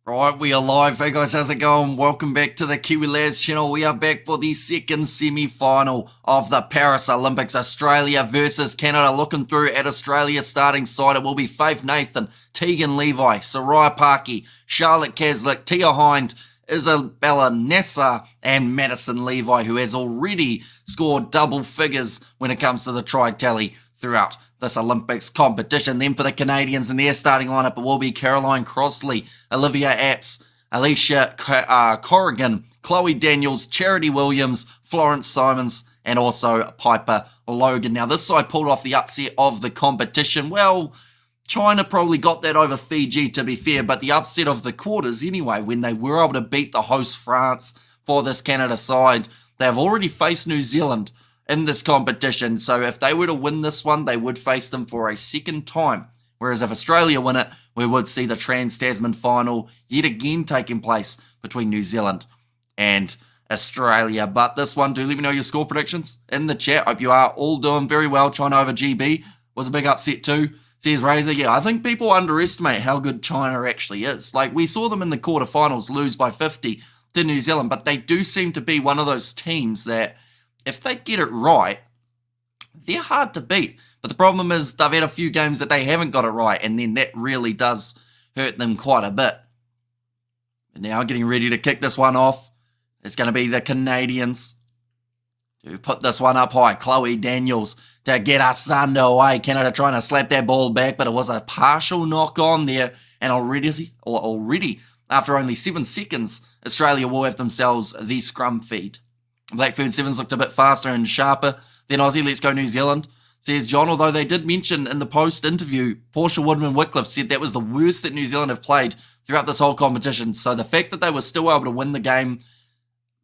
Right, we are live. Hey guys, how's it going? Welcome back to the Kiwi Lads channel. We are back for the second semi-final of the Paris Olympics. Australia versus Canada. Looking through at Australia's starting side, it will be Faith Nathan, Tegan Levi, Soraya Parkey, Charlotte Caslick, Tia Hind, Isabella Nessa, and Madison Levi, who has already scored double figures when it comes to the try tally throughout this Olympics competition. Then for the Canadians in their starting lineup, it will be Caroline Crossley, Olivia Apps, Alicia Corrigan, Chloe Daniels, Charity Williams, Florence Simons, and also Piper Logan. Now, this side pulled off the upset of the competition. Well, China probably got that over Fiji, to be fair, but the upset of the quarters anyway, when they were able to beat the host France for this Canada side. They have already faced New Zealand in this competition, so if they were to win this one, they would face them for a second time. Whereas if Australia win it, we would see the Trans-Tasman final yet again taking place between New Zealand and Australia. But this one, do let me know your score predictions in the chat. Hope you are all doing very well. China over GB was a big upset too. Says Razor, yeah, I think people underestimate how good China actually is. Like, we saw them in the quarterfinals lose by 50 to New Zealand, but they do seem to be one of those teams that if they get it right, they're hard to beat. But the problem is they've had a few games that they haven't got it right, and then that really does hurt them quite a bit. And now getting ready to kick this one off, it's going to be the Canadians to put this one up high. Chloe Daniels to get us underway. Canada trying to slap that ball back, but it was a partial knock on there. And already, after only 7 seconds, Australia will have themselves the scrum feed. Blackfern Sevens looked a bit faster and sharper than Aussie. Let's go New Zealand, says John. Although they did mention in the post-interview, Portia Woodman-Wycliffe said that was the worst that New Zealand have played throughout this whole competition. So the fact that they were still able to win the game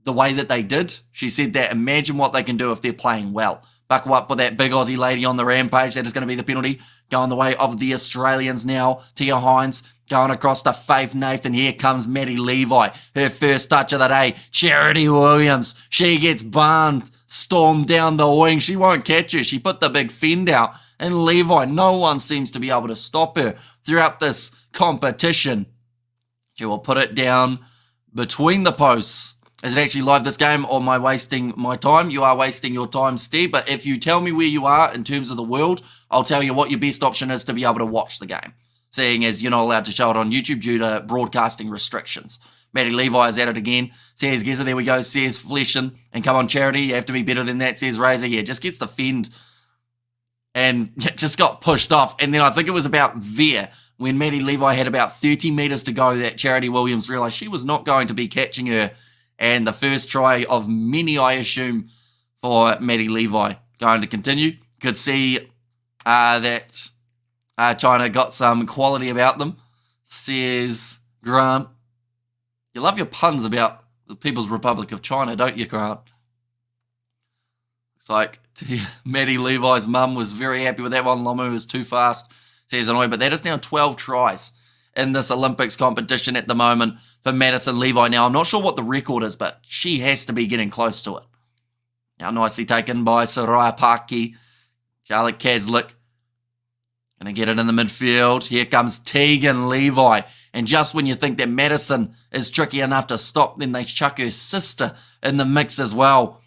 the way that they did, she said that imagine what they can do if they're playing well. Buckle up with that big Aussie lady on the rampage. That is going to be the penalty going the way of the Australians now. Tia Hines going across to Faith Nathan. Here comes Maddie Levi. Her first touch of the day. Charity Williams. She gets barned. Stormed down the wing. She won't catch her. She put the big fend out. And Levi, no one seems to be able to stop her throughout this competition. She will put it down between the posts. Is it actually live, this game, or am I wasting my time? You are wasting your time, Steve. But if you tell me where you are in terms of the world, I'll tell you what your best option is to be able to watch the game, seeing as you're not allowed to show it on YouTube due to broadcasting restrictions. Maddie Levi is at it again. Says Geza, there we go. Says Fleshin. And come on, Charity, you have to be better than that, says Razor. Yeah, just gets the fend and just got pushed off. And then I think it was about there when Maddie Levi had about 30 metres to go that Charity Williams realised she was not going to be catching her. And the first try of many, I assume, for Maddie Levi going to continue. Could see that China got some quality about them, says Grant. You love your puns about the People's Republic of China, don't you, Grant? Looks like Maddie Levi's mum was very happy with that one. Lomu was too fast, says Annoy. But that is now 12 tries in this Olympics competition at the moment for Madison Levi. Now, I'm not sure what the record is, but she has to be getting close to it. Now, nicely taken by Soraya Parkey. Charlotte Caslick going to get it in the midfield. Here comes Tegan Levi. And just when you think that Madison is tricky enough to stop, then they chuck her sister in the mix as well.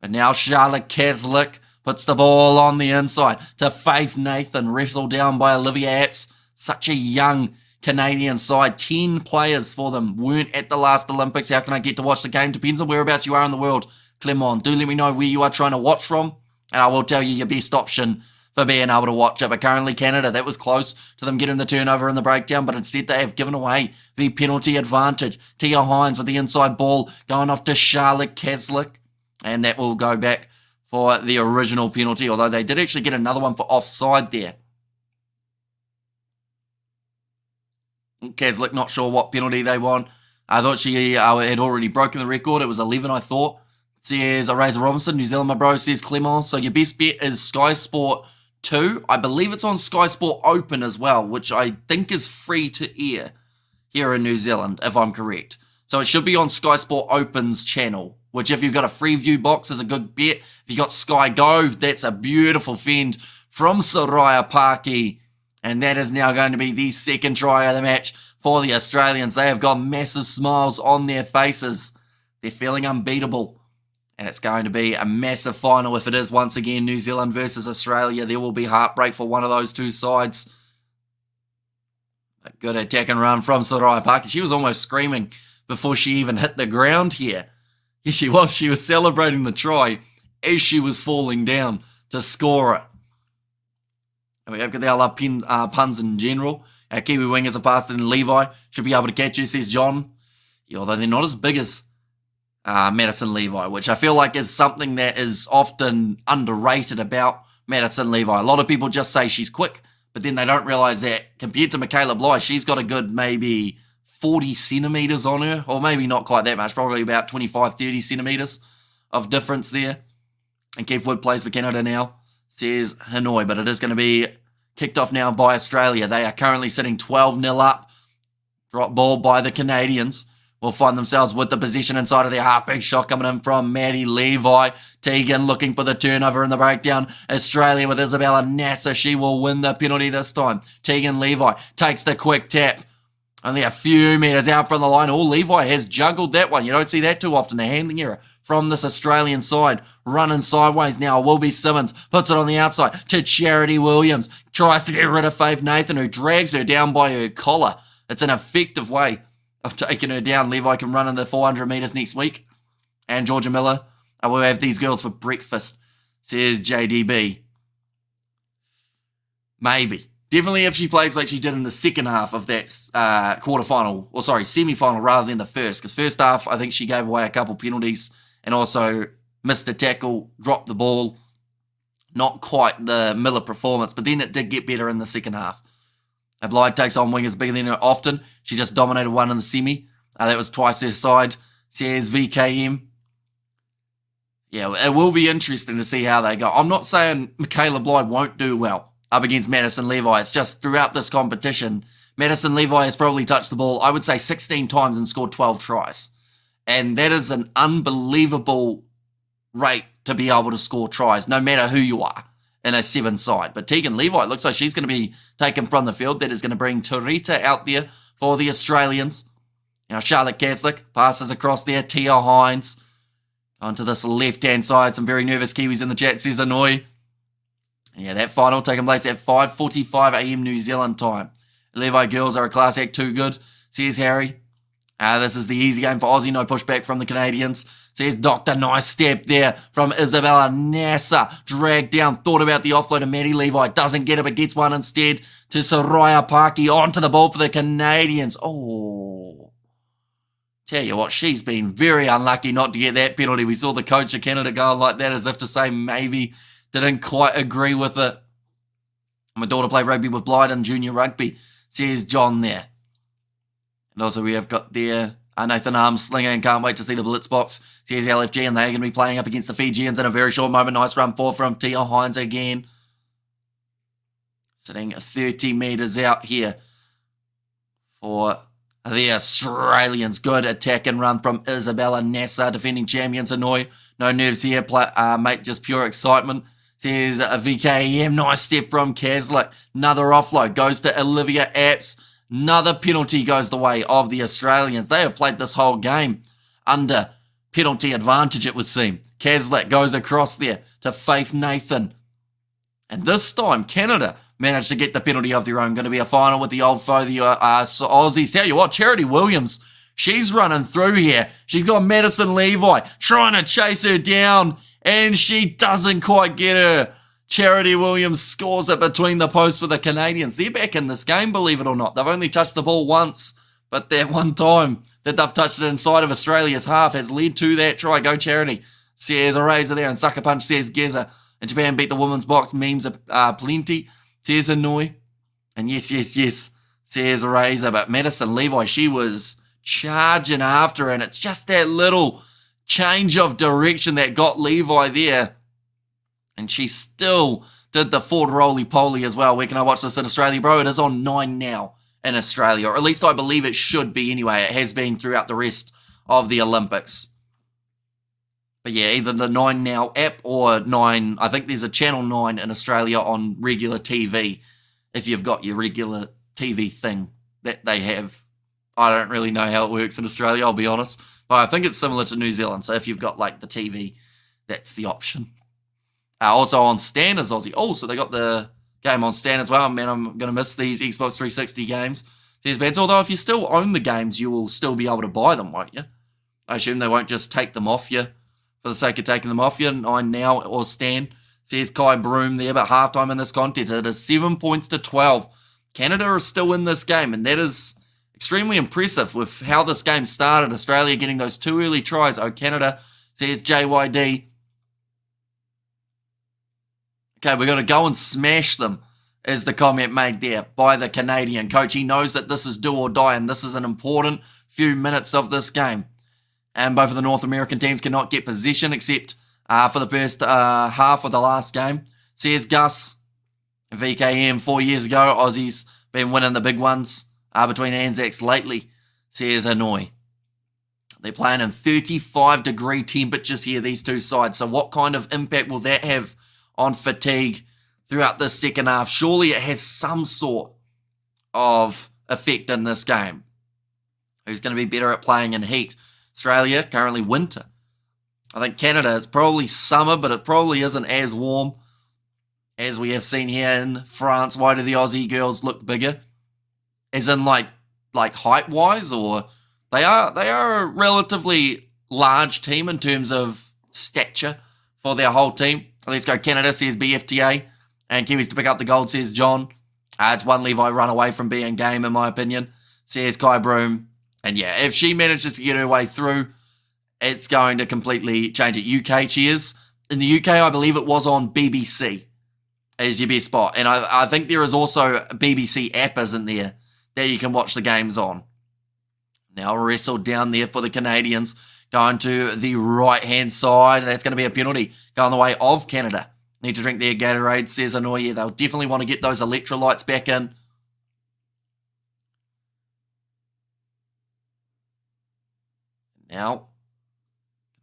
But now Charlotte Caslick puts the ball on the inside to Faith Nathan, wrestled down by Olivia Apps. Such a young Canadian side. 10 players for them weren't at the last Olympics. How can I get to watch the game? Depends on whereabouts you are in the world. Clement, do let me know where you are trying to watch from, and I will tell you your best option for being able to watch it. But currently Canada, that was close to them getting the turnover in the breakdown, but instead they have given away the penalty advantage. Tia Hines with the inside ball going off to Charlotte Caslick, and that will go back for the original penalty, although they did actually get another one for offside there. Caslick, not sure what penalty they want. I thought she had already broken the record. It was 11, I thought. Says Razor Robinson, New Zealand, my bro, says Clement. So your best bet is Sky Sport 2. I believe it's on Sky Sport Open as well, which I think is free to air here in New Zealand, if I'm correct. So it should be on Sky Sport Open's channel, which if you've got a free view box is a good bet. If you've got Sky Go, that's a beautiful fend from Soraya Parkey. And that is now going to be the second try of the match for the Australians. They have got massive smiles on their faces. They're feeling unbeatable. And it's going to be a massive final if it is once again New Zealand versus Australia. There will be heartbreak for one of those two sides. A good attack and run from Soraya Parker. She was almost screaming before she even hit the ground here. Yes, she was. She was celebrating the try as she was falling down to score it. And we have got our puns in general. Our Kiwi wingers are passed in. Levi should be able to catch you, says John. Yeah, although they're not as big as Madison Levi, which I feel like is something that is often underrated about Madison Levi. A lot of people just say she's quick, but then they don't realise that compared to Michaela Bligh, she's got a good maybe 40 centimetres on her, or maybe not quite that much, probably about 25, 30 centimetres of difference there. And Keith Wood plays for Canada now, says Hanoi, but it is going to be kicked off now by Australia. They are currently sitting 12-0 up. Drop ball by the Canadians. Will find themselves with the possession inside of their half. Big shot coming in from Maddie Levi. Tegan looking for the turnover in the breakdown. Australia with Isabella Nasser. She will win the penalty this time. Tegan Levi takes the quick tap. Only a few metres out from the line. Oh, Levi has juggled that one. You don't see that too often. A handling error from this Australian side. Running sideways now. Will be Simmons. Puts it on the outside to Charity Williams. Tries to get rid of Faith Nathan, who drags her down by her collar. It's an effective way of taking her down. Levi can run in the 400 metres next week. And Georgia Miller, I will have these girls for breakfast, says JDB. Maybe. Definitely if she plays like she did in the second half of that semi-final rather than the first. Because first half, I think she gave away a couple penalties and also missed a tackle, dropped the ball. Not quite the Miller performance, but then it did get better in the second half. Blythe takes on wingers bigger than her often. She just dominated one in the semi. That was twice her side, says VKM. Yeah, it will be interesting to see how they go. I'm not saying Michaela Blythe won't do well up against Madison Levi. It's just throughout this competition, Madison Levi has probably touched the ball, I would say, 16 times and scored 12 tries. And that is an unbelievable rate to be able to score tries, no matter who you are in a seven side. But Tegan Levi, it looks like she's going to be taken from the field. That is going to bring Tarita out there for the Australians. Now Charlotte Caslick passes across there. Tia Hines onto this left-hand side. Some very nervous Kiwis in the chat, says Annoy. Yeah, that final taking place at 5:45 a.m. New Zealand time. Levi girls are a class act too good, says Harry. This is the easy game for Aussie. No pushback from the Canadians. Says Dr. Nice step there from Isabella Nasser. Dragged down. Thought about the offload of Maddie Levi. Doesn't get it, but gets one instead to Soraya Parky. Onto the ball for the Canadians. Oh. Tell you what, she's been very unlucky not to get that penalty. We saw the coach of Canada going like that as if to say maybe didn't quite agree with it. My daughter played rugby with Blythe in junior rugby, says John there. And also we have got there Nathan Armslinger, and can't wait to see the blitz box, says LFG, and they're going to be playing up against the Fijians in a very short moment. Nice run forward from Tia Hines again. Sitting 30 metres out here for the Australians. Good attack and run from Isabella Nasser, defending champions Hanoi. No nerves here, mate, just pure excitement. Says VKM, nice step from Caslick. Another offload goes to Olivia Apps. Another penalty goes the way of the Australians. They have played this whole game under penalty advantage, it would seem. Caslick goes across there to Faith Nathan. And this time, Canada managed to get the penalty of their own. Going to be a final with the old foe, the Aussies. Tell you what, Charity Williams, she's running through here. She's got Madison Levi trying to chase her down, and she doesn't quite get her. Charity Williams scores it between the posts for the Canadians. They're back in this game, believe it or not. They've only touched the ball once, but that one time that they've touched it inside of Australia's half has led to that try. Go Charity, says a razor there, and Sucker Punch says Geza. And Japan beat the women's box. Memes are plenty, says Annoy. And yes, says Razor. But Madison Levi, she was charging after her, and it's just that little change of direction that got Levi there. And she still did the forward roly-poly as well. Where can I watch this in Australia, bro? It is on 9 now in Australia. Or at least I believe it should be anyway. It has been throughout the rest of the Olympics. But yeah, either the 9 Now app or 9... I think there's a Channel 9 in Australia on regular TV. If you've got your regular TV thing that they have I don't really know how it works in Australia, I'll be honest. But I think it's similar to New Zealand. So if you've got like the TV, that's the option. Also on Stan is Aussie. Oh, so they got the game on Stan as well. Man, I'm going to miss these Xbox 360 games. These bets, although if you still own the games, you will still be able to buy them, won't you? I assume they won't just take them off you for the sake of taking them off you. 9 now or Stan. Says Kai Broom there, but halftime in this contest. It is 7 points to 12. Canada is still in this game, and that is extremely impressive with how this game started. Australia getting those 2 early tries. Oh, Canada, says JYD. Okay, we're going to go and smash them, is the comment made there by the Canadian coach. He knows that this is do or die, and this is an important few minutes of this game. And both of the North American teams cannot get possession except for the first half of the last game. Says Gus, VKM 4 years ago, Aussies been winning the big ones between Anzacs lately, says Hanoi. They're playing in 35-degree temperatures here, these two sides. So what kind of impact will that have on fatigue throughout this second half? Surely it has some sort of effect in this game. Who's going to be better at playing in heat? Australia, currently winter. I think Canada is probably summer, but it probably isn't as warm as we have seen here in France. Why do the Aussie girls look bigger? As in like height-wise, or they are a relatively large team in terms of stature for their whole team. Let's go Canada, says BFTA. And Kiwis to pick up the gold, says John. It's one Levi run away from being game, in my opinion, says Kai Broom. And yeah, if she manages to get her way through, it's going to completely change it. UK cheers. In the UK, I believe it was on BBC as your best spot. And I think there is also a BBC app, isn't there, that you can watch the games on. Now wrestle down there for the Canadians. Going to the right-hand side. That's going to be a penalty. Going the way of Canada. Need to drink their Gatorade, says Anoye. They'll definitely want to get those electrolytes back in. Now,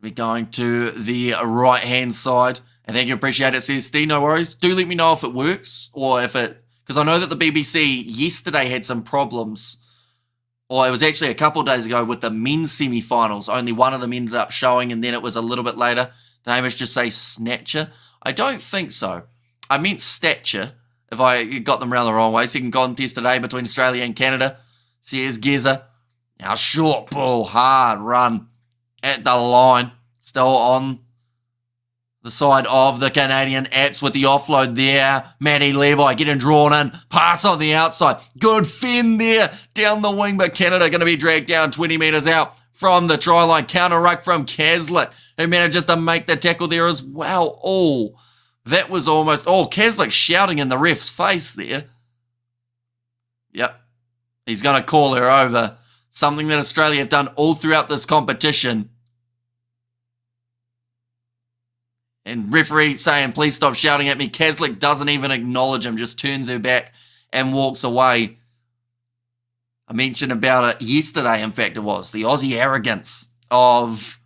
we're going to the right-hand side. And thank you, appreciate it, says Steve. No worries. Do let me know if it works or if it... Because I know that the BBC yesterday had some problems. Or it was actually a couple of days ago with the men's semi-finals. Only one of them ended up showing, and then it was a little bit later. Did Hamish just say Snatcher? I don't think so. I meant Stature, if I got them around the wrong way. Second contest today between Australia and Canada. Says Geza. Now short ball, hard run at the line. Still on the side of the Canadian Apps with the offload there. Maddie Levi getting drawn in. Pass on the outside. Good fend there down the wing, but Canada going to be dragged down 20 metres out from the try line. Counter ruck from Kaslik, who manages to make the tackle there as well. Oh, that was almost... Oh, Kaslik shouting in the ref's face there. Yep. He's going to call her over. Something that Australia have done all throughout this competition. And referee saying, please stop shouting at me. Kaslik doesn't even acknowledge him, just turns her back and walks away. I mentioned about it yesterday, in fact it was. The Aussie arrogance of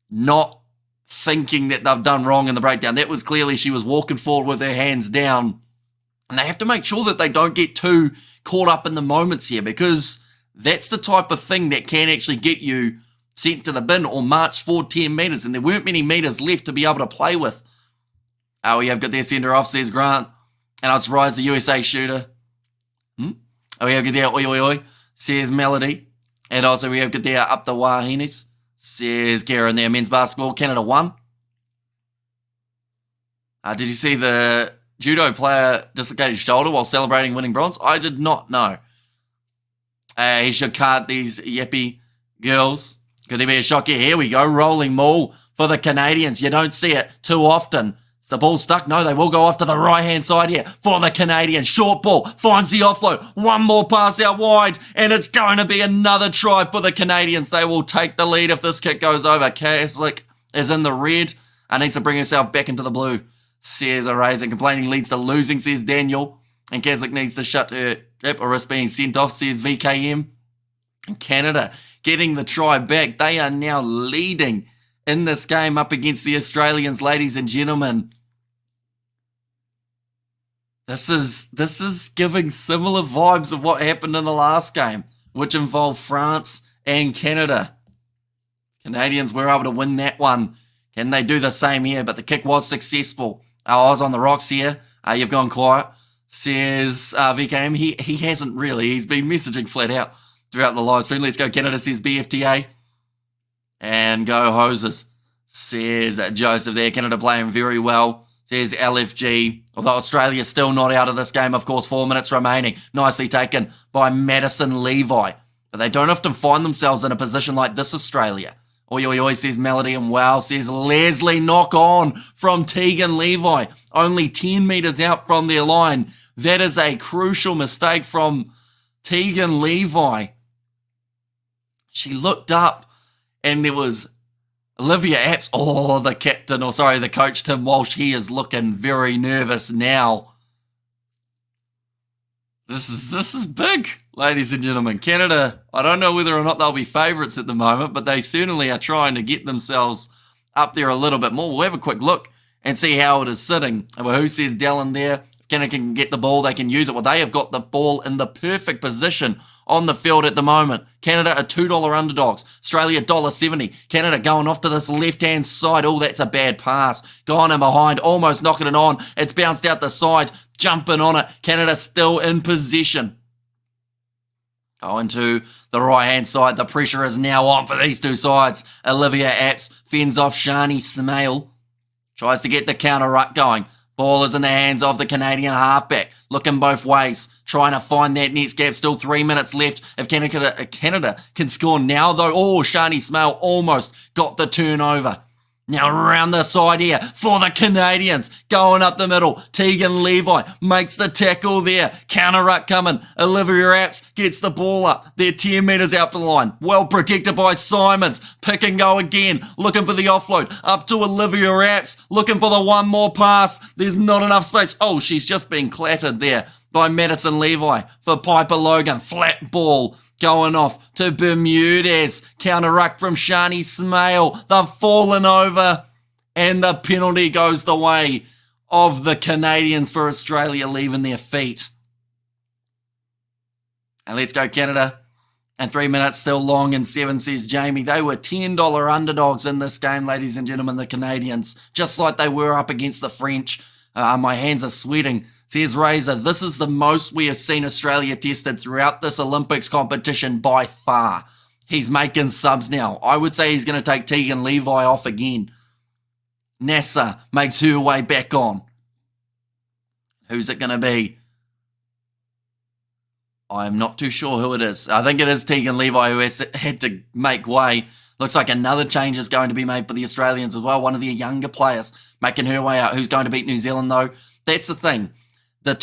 not thinking that they've done wrong in the breakdown. That was clearly she was walking forward with her hands down. And they have to make sure that they don't get too caught up in the moments here, because that's the type of thing that can actually get you sent to the bin or march forward 10 metres, and there weren't many metres left to be able to play with. Oh, we have got their centre off, says Grant. And I'm surprised the USA shooter. Oh, we have got their oi oi oi, says Melody. And also we have got their up the Wahinis, says Karen there. Men's basketball, Canada won. Did you see the judo player dislocate his shoulder while celebrating winning bronze? I did not know. He should card these yippie girls. Could there be a shock here? Here we go. Rolling maul for the Canadians. You don't see it too often. Is the ball stuck? No, they will go off to the right-hand side here for the Canadians. Short ball. Finds the offload. One more pass out wide. And it's going to be another try for the Canadians. They will take the lead if this kick goes over. Kaslik is in the red and needs to bring himself back into the blue. Says a raising. Complaining leads to losing, says Daniel. And Kaslik needs to shut her grip or risk being sent off, says VKM. And Canada getting the try back. They are now leading in this game up against the Australians, ladies and gentlemen. This is giving similar vibes of what happened in the last game. which involved France and Canada. Canadians were able to win that one. Can they do the same here? But the kick was successful. I was on the rocks here. You've gone quiet, says VKM. He hasn't really. He's been messaging flat out throughout the live stream. Let's go Canada, says BFTA. And go Hoses, says Joseph there. Canada playing very well, says LFG. Although Australia's still not out of this game, of course, 4 minutes remaining. Nicely taken by Madison Levi. But they don't often find themselves in a position like this, Australia. Oi, oi, oi, says Melody, and wow, says Leslie. Knock on from Tegan Levi. Only 10 metres out from their line. That is a crucial mistake from Tegan Levi. She looked up and there was Olivia Apps. Oh, the captain, or sorry, the coach, Tim Walsh. He is looking very nervous now. This is big, ladies and gentlemen. Canada, I don't know whether or not they'll be favourites at the moment, but they certainly are trying to get themselves up there a little bit more. We'll have a quick look and see how it is sitting. Well, who says Dallin there? If Canada can get the ball, they can use it. Well, they have got the ball in the perfect position on the field at the moment. Canada are $2 underdogs. Australia $1.70. Canada going off to this left-hand side. Oh, that's a bad pass. Gone in behind, almost knocking it on. It's bounced out the side. Jumping on it. Canada still in possession. Going to the right-hand side. The pressure is now on for these two sides. Olivia Apps fends off Shani Smale. Tries to get the counter-ruck going. Ball is in the hands of the Canadian halfback. Looking both ways. Trying to find that next gap. Still 3 minutes left. If Canada can score now, though. Oh, Shani Smale almost got the turnover. Now around the side here for the Canadians. Going up the middle. Tegan Levi makes the tackle there. Counter-ruck coming. Olivia Apps gets the ball up. They're 10 metres out the line. Well protected by Simons. Pick and go again. Looking for the offload. Up to Olivia Apps. Looking for the one more pass. There's not enough space. Oh, she's just been clattered there by Madison Levi for Piper Logan. Flat ball. Going off to Bermudez. Counter-ruck from Shani Smale. They've fallen over. And the penalty goes the way of the Canadians for Australia leaving their feet. And let's go Canada. And 3 minutes still long and 7, says Jamie. They were $10 underdogs in this game, ladies and gentlemen, the Canadians. Just like they were up against the French. My hands are sweating. Says Razor, this is the most we have seen Australia tested throughout this Olympics competition by far. He's making subs now. I would say he's going to take Tegan Levi off again. Nasser makes her way back on. Who's it going to be? I'm not too sure who it is. I think it is Tegan Levi who has had to make way. Looks like another change is going to be made for the Australians as well. One of their younger players making her way out. Who's going to beat New Zealand though? That's the thing. The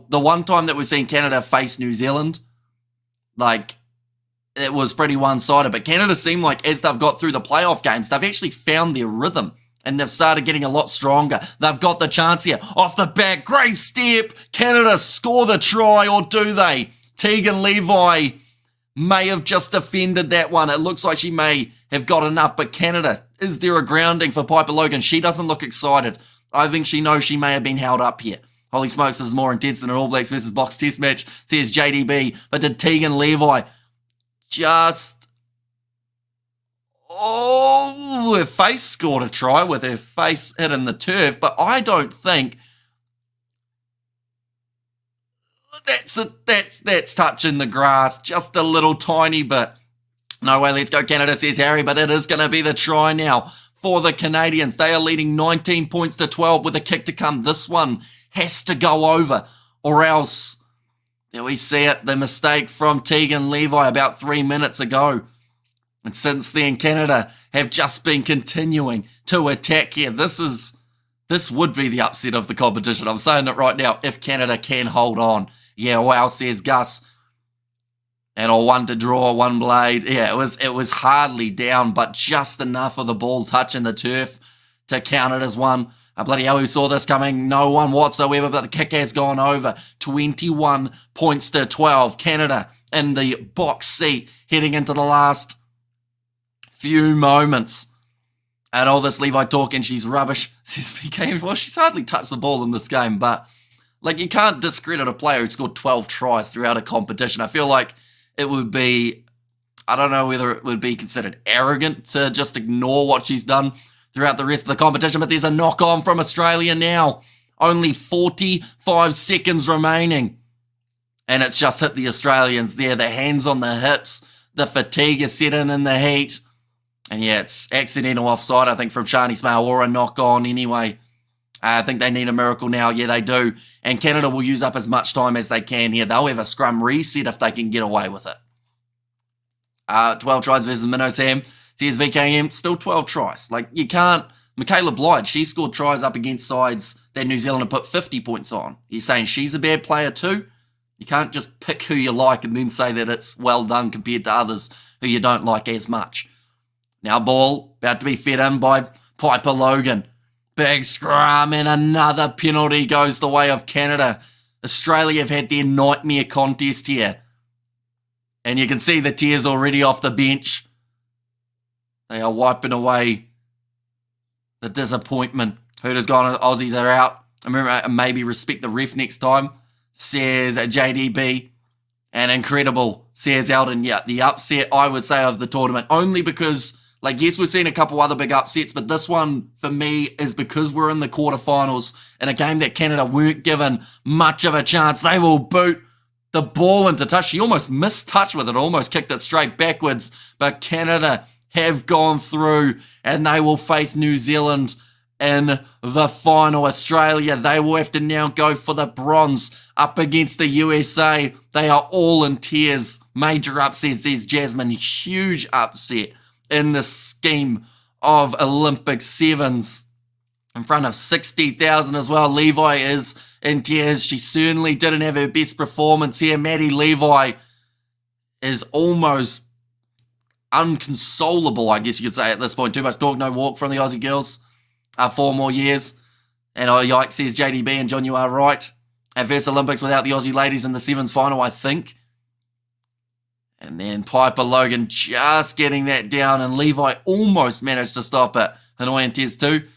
the one time that we've seen Canada face New Zealand, it was pretty one-sided. But Canada seem like as they've got through the playoff games, they've actually found their rhythm. And they've started getting a lot stronger. They've got the chance here. Off the back, great step. Canada score the try, or do they? Tegan Levi may have just defended that one. It looks like she may have got enough. But Canada, is there a grounding for Piper Logan? She doesn't look excited. I think she knows she may have been held up here. Holy smokes, this is more intense than an All Blacks versus Box test match, says JDB. But did Tegan Levi just... Oh, her face scored a try with her face hitting the turf. But I don't think... That's touching the grass just a little tiny bit. No way, let's go Canada, says Harry. But it is going to be the try now for the Canadians. They are leading 19 points to 12 with a kick to come. This one has to go over, or else, there we see it, the mistake from Tegan Levi about 3 minutes ago. And since then, Canada have just been continuing to attack here. This would be the upset of the competition. I'm saying it right now, if Canada can hold on. Yeah, wow, says Gus. And all one to draw, one blade. Yeah, it was hardly down, but just enough of the ball touching the turf to count it as one. Bloody hell, who saw this coming? No one whatsoever, but the kick has gone over. 21 points to 12. Canada in the box seat heading into the last few moments. And all this Levi talking, she's rubbish. Well, she's hardly touched the ball in this game, but you can't discredit a player who scored 12 tries throughout a competition. I feel like it would be, I don't know whether it would be considered arrogant to just ignore what she's done throughout the rest of the competition, but there's a knock-on from Australia now. Only 45 seconds remaining. And it's just hit the Australians there. The hands on the hips. The fatigue is setting in the heat. And yeah, it's accidental offside, I think, from Shani Smale, or a knock-on anyway. I think they need a miracle now. Yeah, they do. And Canada will use up as much time as they can here. They'll have a scrum reset if they can get away with it. 12 tries versus Minnow Sam. Says VKM, still 12 tries. Like, you can't... Michaela Blyde, she scored tries up against sides that New Zealand have put 50 points on. You're saying she's a bad player too? You can't just pick who you like and then say that it's well done compared to others who you don't like as much. Now ball, about to be fed in by Piper Logan. Big scrum and another penalty goes the way of Canada. Australia have had their nightmare contest here. And you can see the tears already off the bench. They are wiping away the disappointment. Hooter's gone, Aussies are out. Remember, maybe respect the ref next time, says JDB. And incredible, says Eldon. Yeah, the upset, I would say, of the tournament. Only because, like, yes, we've seen a couple other big upsets, but this one, for me, is because we're in the quarterfinals in a game that Canada weren't given much of a chance. They will boot the ball into touch. She almost missed touch with it, almost kicked it straight backwards. But Canada have gone through, and they will face New Zealand in the final. Australia, they will have to now go for the bronze up against the USA. They are all in tears. Major upset, says Jasmine. Huge upset in the scheme of Olympic Sevens. In front of 60,000 as well. Levi is in tears. She certainly didn't have her best performance here. Maddie Levi is almost unconsolable, I guess you could say at this point. Too much talk, no walk from the Aussie girls. 4 more years. And oh, yikes, says JDB, and John, you are right. At first Olympics without the Aussie ladies in the Sevens final, I think. And then Piper Logan just getting that down, and Levi almost managed to stop it. Hanoi and Tez too.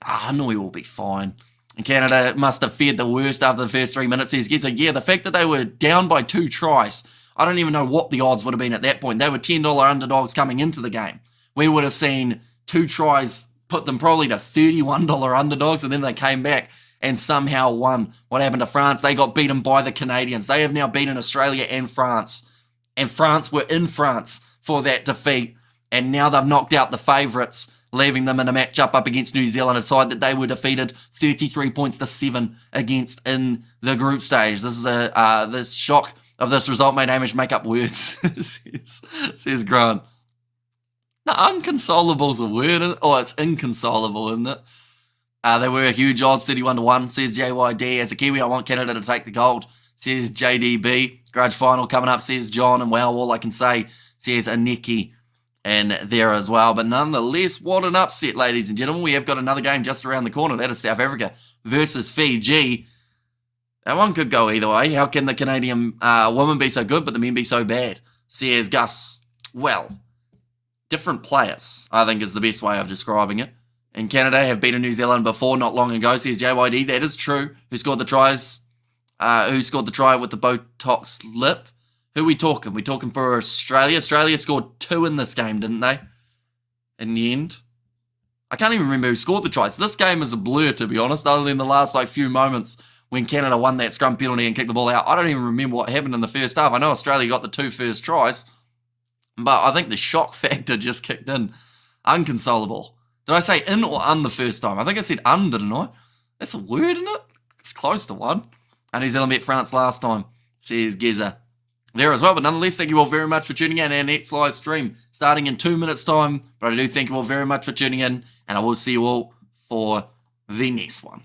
Hanoi will be fine. And Canada must have feared the worst after the first 3 minutes. Says, so yeah, the fact that they were down by 2 tries, I don't even know what the odds would have been at that point. They were $10 underdogs coming into the game. We would have seen 2 tries put them probably to $31 underdogs, and then they came back and somehow won. What happened to France? They got beaten by the Canadians. They have now beaten Australia and France. And France were in France for that defeat. And now they've knocked out the favourites, leaving them in a matchup up against New Zealand, a side that they were defeated 33 points to 7 against in the group stage. This is the shock of this result made Hamish make up words, says Grant. No, unconsolable's a word, or it's inconsolable, isn't it? They were a huge odds, 31-1, says JYD. As a Kiwi, I want Canada to take the gold, says JDB. Grudge final coming up, says John. And wow, all I can say, says Aniki in there as well. But nonetheless, what an upset, ladies and gentlemen. We have got another game just around the corner. That is South Africa versus Fiji. That one could go either way. How can the Canadian women be so good, but the men be so bad? Says Gus. Well, different players, I think, is the best way of describing it. And Canada have beaten New Zealand before, not long ago, says JYD. That is true. Who scored the tries? Who scored the try with the Botox lip? Who we talking? We talking for Australia? Australia scored 2 in this game, didn't they? In the end. I can't even remember who scored the tries. This game is a blur, to be honest, other than the last few moments when Canada won that scrum penalty and kicked the ball out. I don't even remember what happened in the first half. I know Australia got the 2 first tries, but I think the shock factor just kicked in. Unconsolable. Did I say in or un the first time? I think I said un, didn't I? That's a word, isn't it? It's close to one. And New Zealand beat France last time, says Geza. There as well, but nonetheless, thank you all very much for tuning in. Our next live stream starting in 2 minutes' time. But I do thank you all very much for tuning in, and I will see you all for the next one.